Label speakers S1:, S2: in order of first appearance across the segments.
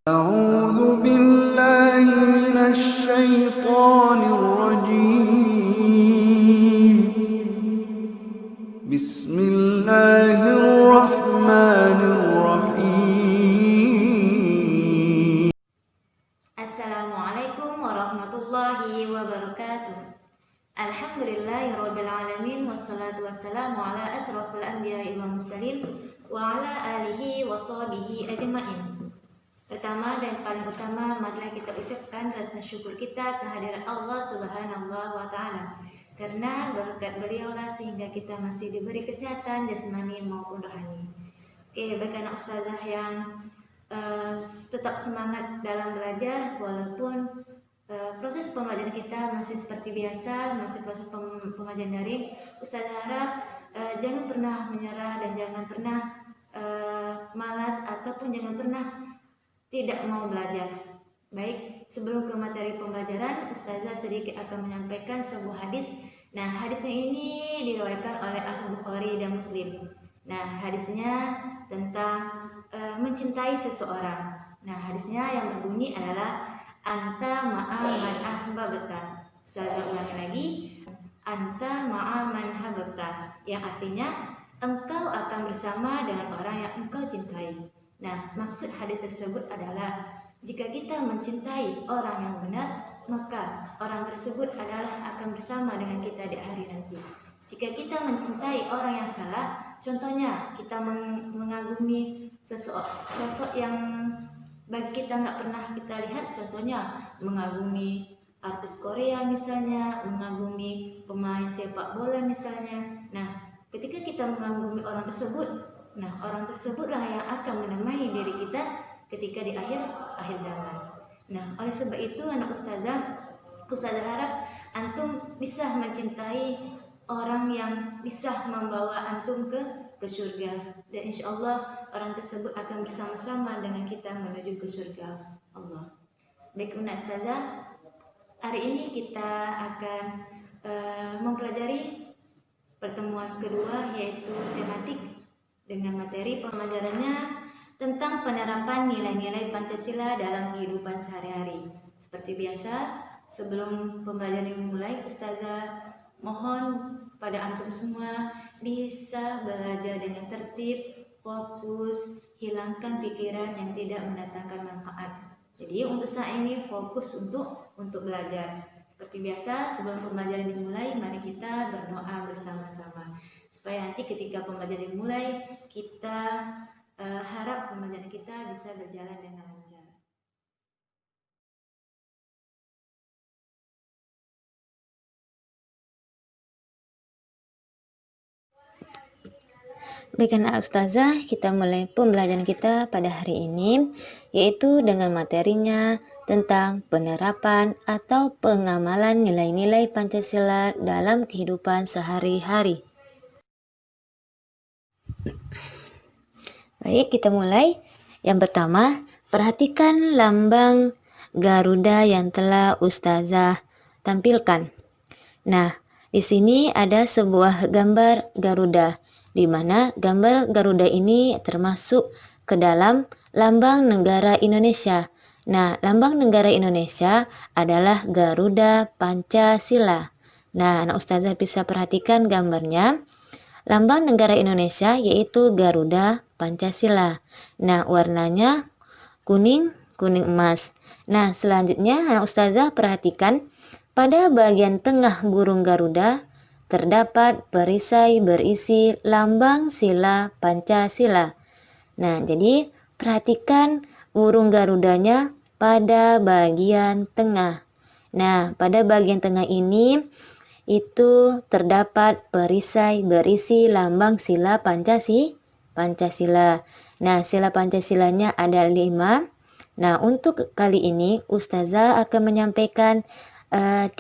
S1: أعوذ بالله من الشيطان الرجيم بسم الله الرحمن الرحيم
S2: Assalamualaikum warahmatullahi wabarakatuh. Alhamdulillahirabbil alamin wassalatu wassalamu ala asrofil anbiya'i wal mursalin wa ala alihi wa sahbihi ajmain. Pertama dan paling utama, marilah kita ucapkan rasa syukur kita kehadiran Allah Subhanahu wa taala. Karena berkat beliaulah sehingga kita masih diberi kesehatan jasmani maupun rohani. Oke, baik anak ustazah yang tetap semangat dalam belajar walaupun proses pembelajaran kita masih seperti biasa, masih proses pembelajaran daring. Ustazah harap jangan pernah menyerah dan jangan pernah malas ataupun jangan pernah tidak mau belajar. Baik, sebelum ke materi pembelajaran, Ustazah sedikit akan menyampaikan sebuah hadis. Nah, hadisnya ini diriwayatkan oleh Al-Bukhari dan Muslim. Nah, hadisnya tentang mencintai seseorang. Nah, hadisnya yang berbunyi adalah anta ma'a man ahbabta. Ustazah ulangi lagi, anta ma'a man ahbabta, yang artinya engkau akan bersama dengan orang yang engkau cintai. Nah, maksud hadis tersebut adalah jika kita mencintai orang yang benar, maka orang tersebut adalah akan bersama dengan kita di hari nanti. Jika kita mencintai orang yang salah, contohnya kita mengagumi sosok yang bagi kita nggak pernah kita lihat, contohnya mengagumi artis Korea misalnya, mengagumi pemain sepak bola misalnya. Nah, ketika kita mengagumi orang tersebut, nah, orang tersebutlah yang akan menemani diri kita ketika di akhir zaman. Nah, oleh sebab itu anak ustazah harap antum bisa mencintai orang yang bisa membawa antum ke surga, dan insya Allah orang tersebut akan bersama-sama dengan kita menuju ke surga Allah. Baik anak ustazah, hari ini kita akan mempelajari pertemuan kedua, yaitu tematik dengan materi pembelajarannya tentang penerapan nilai-nilai Pancasila dalam kehidupan sehari-hari. Seperti biasa, sebelum pembelajaran dimulai, Ustazah mohon kepada antum semua bisa belajar dengan tertib, fokus, hilangkan pikiran yang tidak mendatangkan manfaat. Jadi untuk saat ini fokus untuk belajar. Seperti biasa, sebelum pembelajaran dimulai, mari kita berdoa bersama-sama supaya nanti ketika pembelajaran dimulai, kita harap pembelajaran kita bisa berjalan dengan lancar. Baik anak ustazah, kita mulai pembelajaran kita pada hari ini, yaitu dengan materinya tentang penerapan atau pengamalan nilai-nilai Pancasila dalam kehidupan sehari-hari. Baik, kita mulai. Yang pertama, perhatikan lambang Garuda yang telah ustazah tampilkan. Nah, di sini ada sebuah gambar Garuda, di mana gambar Garuda ini termasuk ke dalam lambang negara Indonesia. Nah, lambang negara Indonesia adalah Garuda Pancasila. Nah, anak ustazah bisa perhatikan gambarnya. Lambang negara Indonesia yaitu Garuda Pancasila. Nah, warnanya kuning emas. Nah, selanjutnya anak ustazah perhatikan pada bagian tengah burung Garuda terdapat perisai berisi lambang sila Pancasila. Nah, jadi perhatikan burung Garudanya pada bagian tengah. Nah, pada bagian tengah ini itu terdapat perisai berisi lambang sila Pancasila. Nah, sila Pancasilanya ada 5. Nah, untuk kali ini ustazah akan menyampaikan 3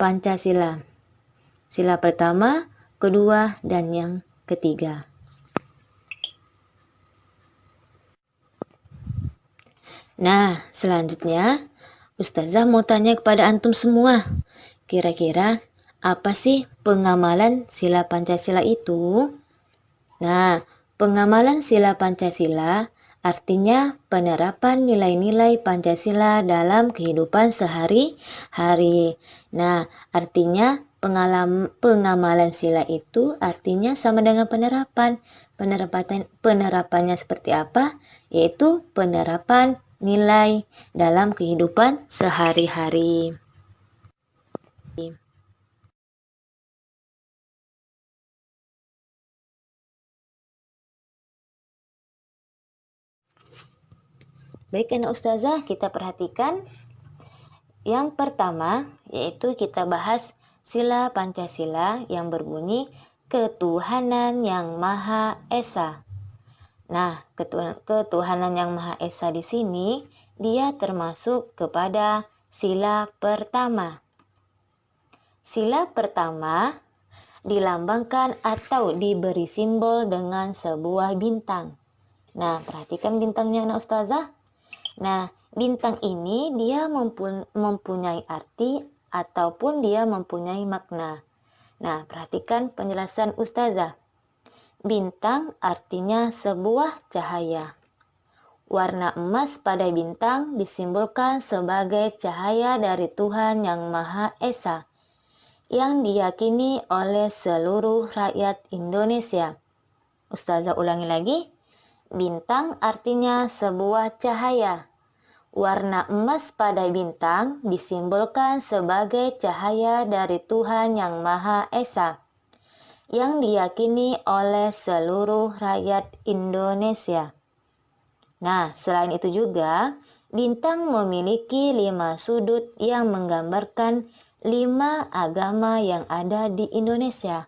S2: Pancasila. Sila pertama, kedua, dan yang ketiga. Nah, selanjutnya ustazah mau tanya kepada antum semua. Kira-kira apa sih pengamalan sila Pancasila itu? Nah, pengamalan sila Pancasila
S3: artinya penerapan nilai-nilai Pancasila dalam kehidupan sehari-hari. Nah, artinya pengamalan sila itu artinya sama dengan penerapan. Penerapannya seperti apa? Yaitu penerapan nilai dalam kehidupan sehari-hari. Baik, anak ustazah, kita perhatikan yang pertama, yaitu kita bahas sila Pancasila yang berbunyi ketuhanan yang Maha Esa. Nah, ketuhanan yang Maha Esa di sini dia termasuk kepada sila pertama. Sila pertama dilambangkan atau diberi simbol dengan sebuah bintang. Nah, perhatikan bintangnya anak ustazah. Nah, bintang ini dia mempunyai arti ataupun dia mempunyai makna. Nah, perhatikan penjelasan ustazah. Bintang artinya sebuah cahaya. Warna emas pada bintang disimbolkan sebagai cahaya dari Tuhan yang Maha Esa, yang diyakini oleh seluruh rakyat Indonesia. Ustazah ulangi lagi. Bintang artinya sebuah cahaya. Warna emas pada bintang disimbolkan sebagai cahaya dari Tuhan yang Maha Esa, yang diyakini oleh seluruh rakyat Indonesia. Nah, selain itu juga, bintang memiliki 5 sudut yang menggambarkan 5 agama yang ada di Indonesia.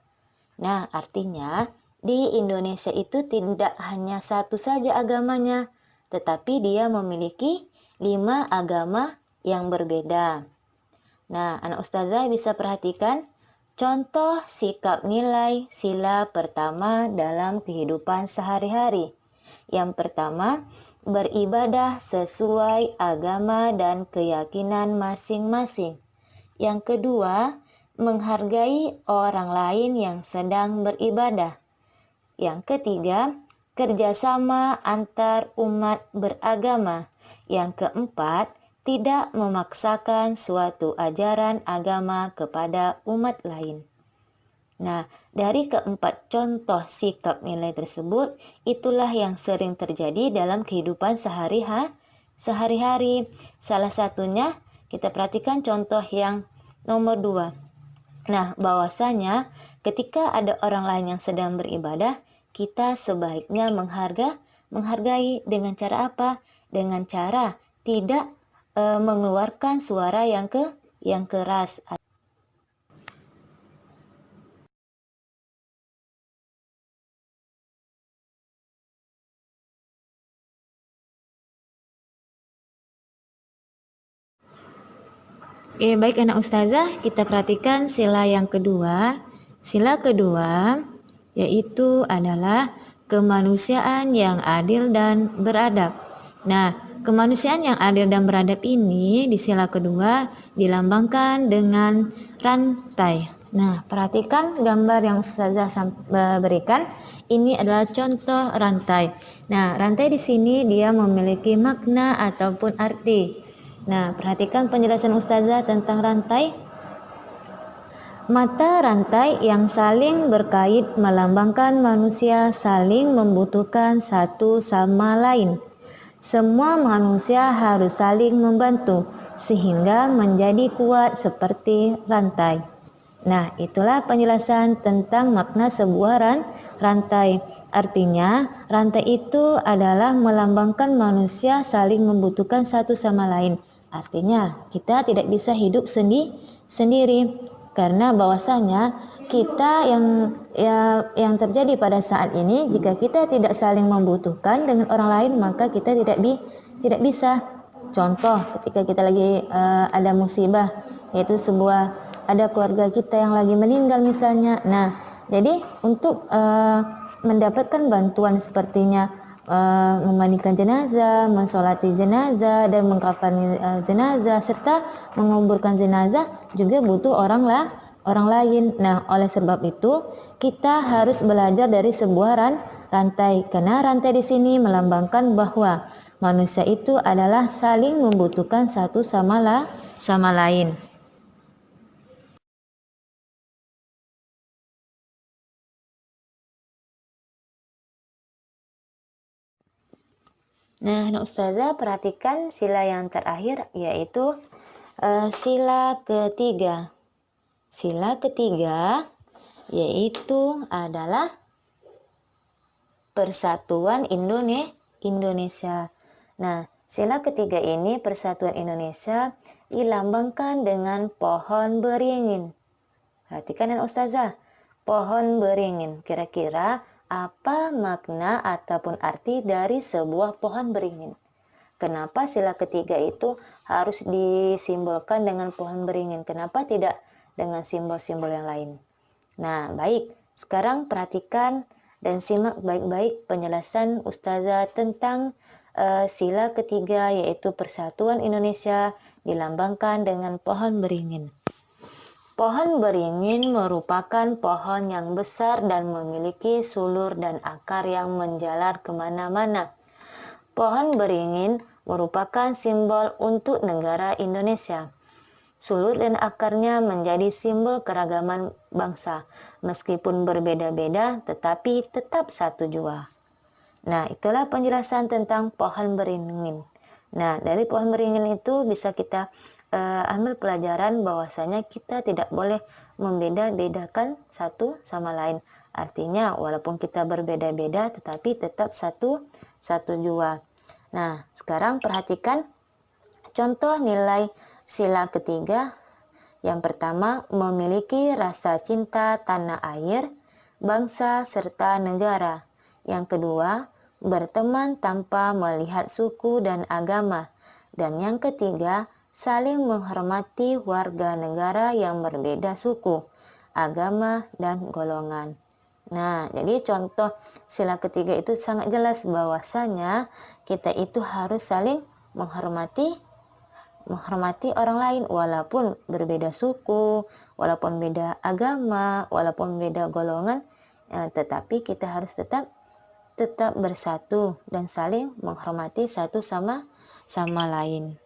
S3: Nah, artinya di Indonesia itu tidak hanya satu saja agamanya, tetapi dia memiliki 5 agama yang berbeda. Nah, anak ustazah bisa perhatikan contoh sikap nilai sila pertama dalam kehidupan sehari-hari. Yang pertama, beribadah sesuai agama dan keyakinan masing-masing. Yang kedua, menghargai orang lain yang sedang beribadah. Yang ketiga, kerjasama antar umat beragama. Yang keempat, tidak memaksakan suatu ajaran agama kepada umat lain. Nah, dari keempat contoh sikap nilai tersebut, itulah yang sering terjadi dalam kehidupan sehari-hari. Salah satunya, kita perhatikan contoh yang nomor 2. Nah, bahwasanya ketika ada orang lain yang sedang beribadah, kita sebaiknya menghargai dengan cara apa? Dengan cara tidak mengeluarkan suara yang keras. Oke, baik anak ustazah, kita perhatikan sila yang kedua. Sila kedua yaitu adalah kemanusiaan yang adil dan beradab. Nah, kemanusiaan yang adil dan beradab ini di sila kedua dilambangkan dengan rantai. Nah, perhatikan gambar yang ustazah berikan. Ini adalah contoh rantai. Nah, rantai di sini dia memiliki makna ataupun arti. Nah, perhatikan penjelasan ustazah tentang rantai. Mata rantai yang saling berkait melambangkan manusia saling membutuhkan satu sama lain. Semua manusia harus saling membantu sehingga menjadi kuat seperti rantai. Nah, itulah penjelasan tentang makna sebuah rantai. Artinya, rantai itu adalah melambangkan manusia saling membutuhkan satu sama lain. Artinya, kita tidak bisa hidup sendiri karena bahwasanya kita yang terjadi pada saat ini, jika kita tidak saling membutuhkan dengan orang lain, maka kita tidak bisa. Contoh, ketika kita lagi ada musibah, yaitu ada keluarga kita yang lagi meninggal misalnya. Nah, jadi untuk mendapatkan bantuan sepertinya memandikan jenazah, mensolati jenazah, dan mengkafani jenazah, serta menguburkan jenazah juga butuh orang lain. Nah, oleh sebab itu kita harus belajar dari sebuah rantai, karena rantai di sini melambangkan bahwa manusia itu adalah saling membutuhkan satu sama lain. Nah, Ustazah perhatikan sila yang terakhir yaitu sila ketiga. Sila ketiga yaitu adalah Persatuan Indonesia. Nah, sila ketiga ini Persatuan Indonesia dilambangkan dengan pohon beringin. Perhatikan ya Ustazah, pohon beringin. Kira-kira apa makna ataupun arti dari sebuah pohon beringin? Kenapa sila ketiga itu harus disimbolkan dengan pohon beringin? Kenapa tidak dengan simbol-simbol yang lain? Nah, baik. Sekarang perhatikan dan simak baik-baik penjelasan Ustazah tentang sila ketiga yaitu Persatuan Indonesia dilambangkan dengan pohon beringin. Pohon beringin merupakan pohon yang besar dan memiliki sulur dan akar yang menjalar kemana-mana. Pohon beringin merupakan simbol untuk negara Indonesia. Sulur dan akarnya menjadi simbol keragaman bangsa, meskipun berbeda-beda tetapi tetap satu jua. Nah, itulah penjelasan tentang pohon beringin. Nah, dari pohon beringin itu bisa kita ambil pelajaran bahwasanya kita tidak boleh membeda-bedakan satu sama lain. Artinya walaupun kita berbeda-beda tetapi tetap satu jua. Nah, sekarang perhatikan contoh nilai sila ketiga. Yang pertama, memiliki rasa cinta tanah air, bangsa serta negara. Yang kedua, berteman tanpa melihat suku dan agama. Dan yang ketiga, saling menghormati warga negara yang berbeda suku, agama, dan golongan. Nah, jadi contoh sila ketiga itu sangat jelas bahwasanya kita itu harus saling menghormati orang lain walaupun berbeda suku, walaupun beda agama, walaupun beda golongan, tetapi kita harus tetap bersatu dan saling menghormati satu sama lain.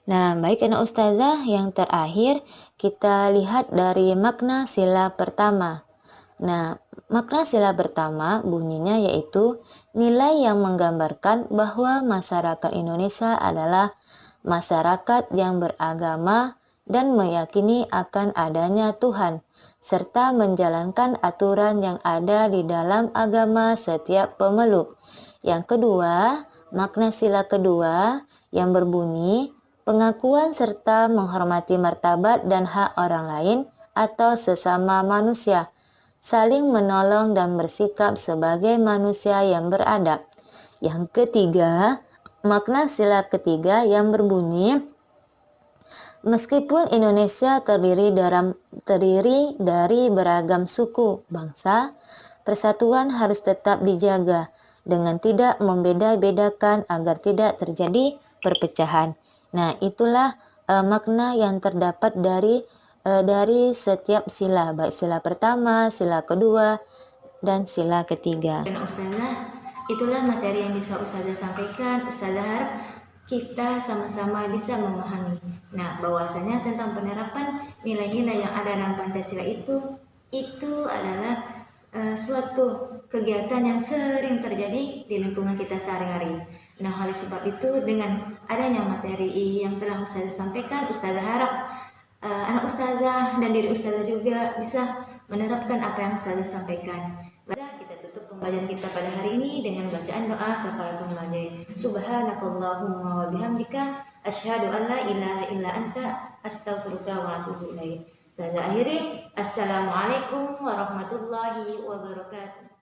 S3: Nah, baik anak Ustazah, yang terakhir kita lihat dari makna sila pertama. Nah, makna sila pertama bunyinya yaitu nilai yang menggambarkan bahwa masyarakat Indonesia adalah masyarakat yang beragama dan meyakini akan adanya Tuhan, serta menjalankan aturan yang ada di dalam agama setiap pemeluk. Yang kedua, makna sila kedua yang berbunyi pengakuan serta menghormati martabat dan hak orang lain atau sesama manusia, saling menolong dan bersikap sebagai manusia yang beradab. Yang ketiga, makna sila ketiga yang berbunyi meskipun Indonesia terdiri dari beragam suku, bangsa, persatuan harus tetap dijaga dengan tidak membeda-bedakan agar tidak terjadi perpecahan. Nah, itulah makna yang terdapat dari setiap sila, baik sila pertama, sila kedua, dan sila ketiga.
S2: Dan Ustazah, itulah materi yang bisa Ustazah sampaikan. Ustazah harap kita sama-sama bisa memahami. Nah, bahwasanya tentang penerapan nilai-nilai yang ada dalam Pancasila itu adalah suatu kegiatan yang sering terjadi di lingkungan kita sehari-hari. Nah, oleh sebab itu dengan adanya materi yang telah Ustazah sampaikan, Ustazah harap anak Ustazah dan diri Ustazah juga bisa menerapkan apa yang Ustazah sampaikan. Kita tutup pembelajaran kita pada hari ini dengan bacaan doa kafaratul majlis. Subhanakallahumma wa bihamdika asyhadu an la ilaha illa anta astaghfiruka wa atubu ilaik. Ustazah akhiri, assalamualaikum warahmatullahi wabarakatuh.